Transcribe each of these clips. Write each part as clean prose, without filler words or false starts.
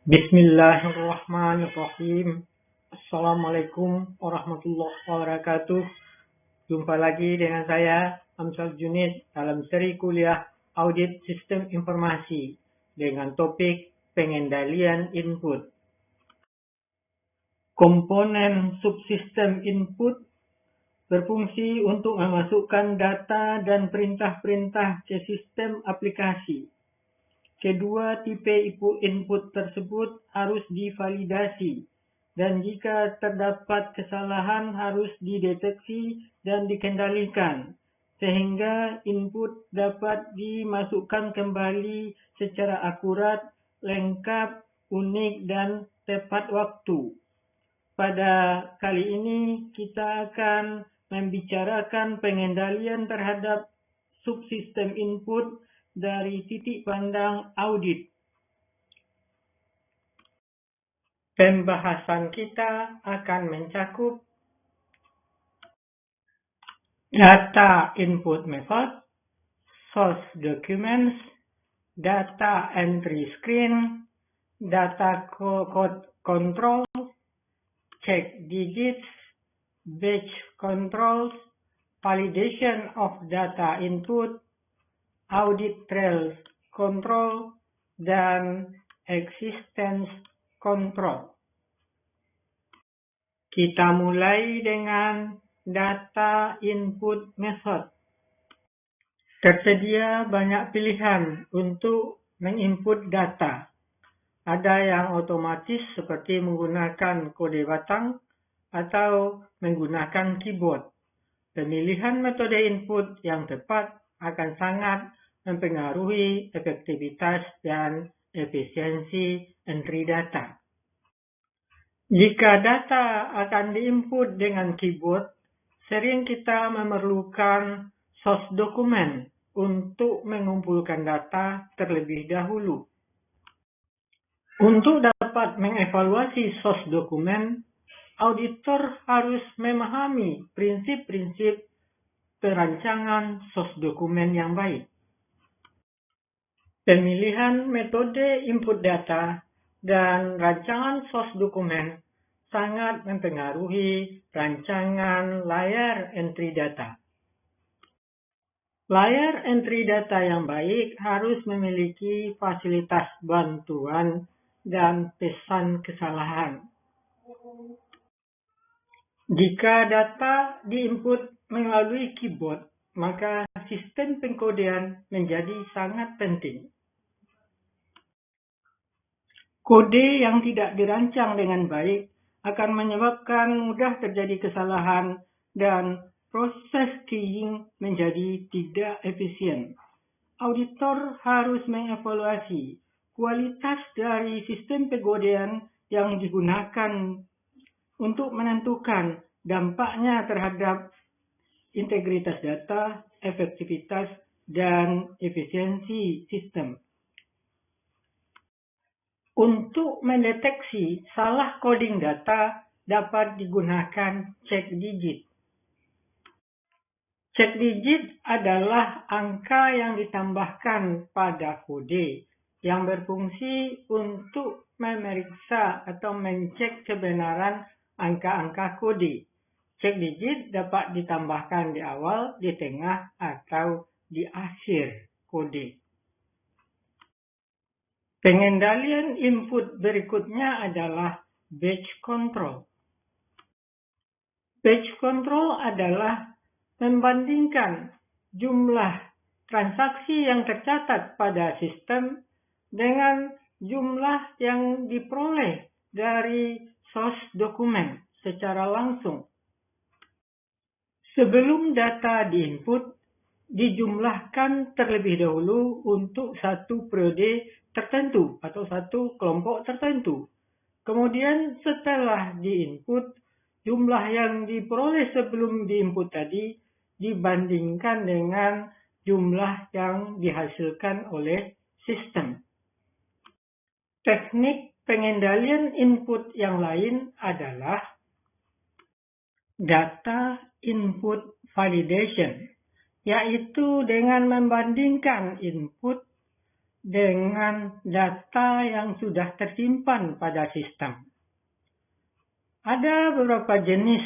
Bismillahirrahmanirrahim. Assalamualaikum warahmatullahi wabarakatuh. Jumpa lagi dengan saya, Amsal Junid, dalam seri kuliah Audit Sistem Informasi dengan topik pengendalian input. Komponen subsistem input berfungsi untuk memasukkan data dan perintah-perintah ke sistem aplikasi. Kedua tipe input tersebut harus divalidasi, dan jika terdapat kesalahan harus dideteksi dan dikendalikan, sehingga input dapat dimasukkan kembali secara akurat, lengkap, unik, dan tepat waktu. Pada kali ini kita akan membicarakan pengendalian terhadap subsistem input dari titik pandang audit. Pembahasan kita akan mencakup data input method, source documents, data entry screen, data code control, check digits, batch controls, validation of data input, audit trail control, dan existence control. Kita mulai dengan data input method. Tersedia banyak pilihan untuk menginput data. Ada yang otomatis seperti menggunakan kode batang atau menggunakan keyboard. Pemilihan metode input yang tepat akan sangat mempengaruhi efektivitas dan efisiensi entry data. Jika data akan diinput dengan keyboard, sering kita memerlukan source dokumen untuk mengumpulkan data terlebih dahulu. Untuk dapat mengevaluasi source dokumen, auditor harus memahami prinsip-prinsip perancangan source dokumen yang baik. Pemilihan metode input data dan rancangan source dokumen sangat mempengaruhi rancangan layar entry data. Layar entry data yang baik harus memiliki fasilitas bantuan dan pesan kesalahan. Jika data diinput melalui keyboard, maka sistem pengkodean menjadi sangat penting. Kode yang tidak dirancang dengan baik akan menyebabkan mudah terjadi kesalahan dan proses keying menjadi tidak efisien. Auditor harus mengevaluasi kualitas dari sistem pengkodean yang digunakan untuk menentukan dampaknya terhadap integritas data, efektivitas, dan efisiensi sistem. Untuk mendeteksi salah coding data dapat digunakan check digit. Check digit adalah angka yang ditambahkan pada kode yang berfungsi untuk memeriksa atau mencek kebenaran angka-angka kode. Check digit dapat ditambahkan di awal, di tengah, atau di akhir kode. Pengendalian input berikutnya adalah batch control. Batch control adalah membandingkan jumlah transaksi yang tercatat pada sistem dengan jumlah yang diperoleh dari source dokumen secara langsung. Sebelum data diinput, dijumlahkan terlebih dahulu untuk satu periode tertentu atau satu kelompok tertentu. Kemudian setelah diinput, jumlah yang diperoleh sebelum diinput tadi dibandingkan dengan jumlah yang dihasilkan oleh sistem. Teknik pengendalian input yang lain adalah data input validation, yaitu dengan membandingkan input dengan data yang sudah tersimpan pada sistem. Ada beberapa jenis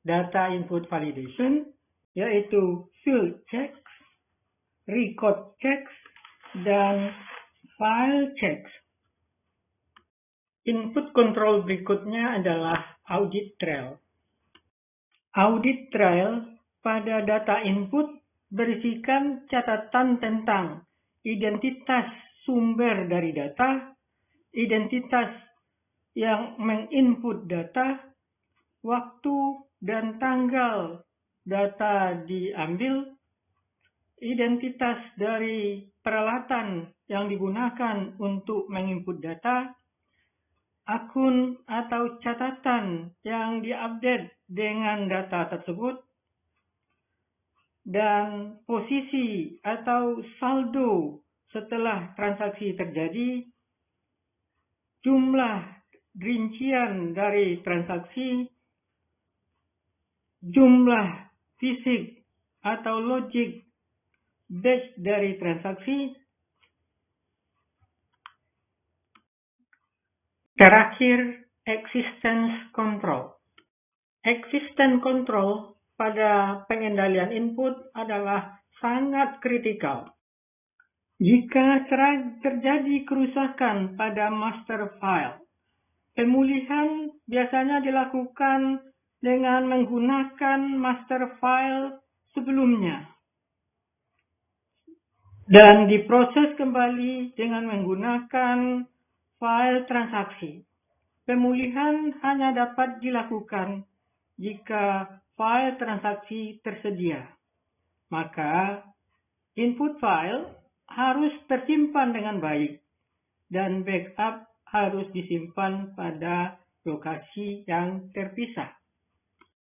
data input validation, yaitu field checks, record checks, dan file checks. Input control berikutnya adalah audit trail. Audit trail pada data input berisikan catatan tentang identitas sumber dari data, identitas yang menginput data, waktu dan tanggal data diambil, identitas dari peralatan yang digunakan untuk menginput data, akun atau catatan yang diupdate dengan data tersebut, dan posisi atau saldo setelah transaksi terjadi, jumlah rincian dari transaksi, jumlah fisik atau logik batch dari transaksi. Terakhir, existence control. Existence control pada pengendalian input adalah sangat kritikal. Jika terjadi kerusakan pada master file, pemulihan biasanya dilakukan dengan menggunakan master file sebelumnya dan diproses kembali dengan menggunakan file transaksi. Pemulihan hanya dapat dilakukan jika file transaksi tersedia. Maka, input file harus tersimpan dengan baik dan backup harus disimpan pada lokasi yang terpisah.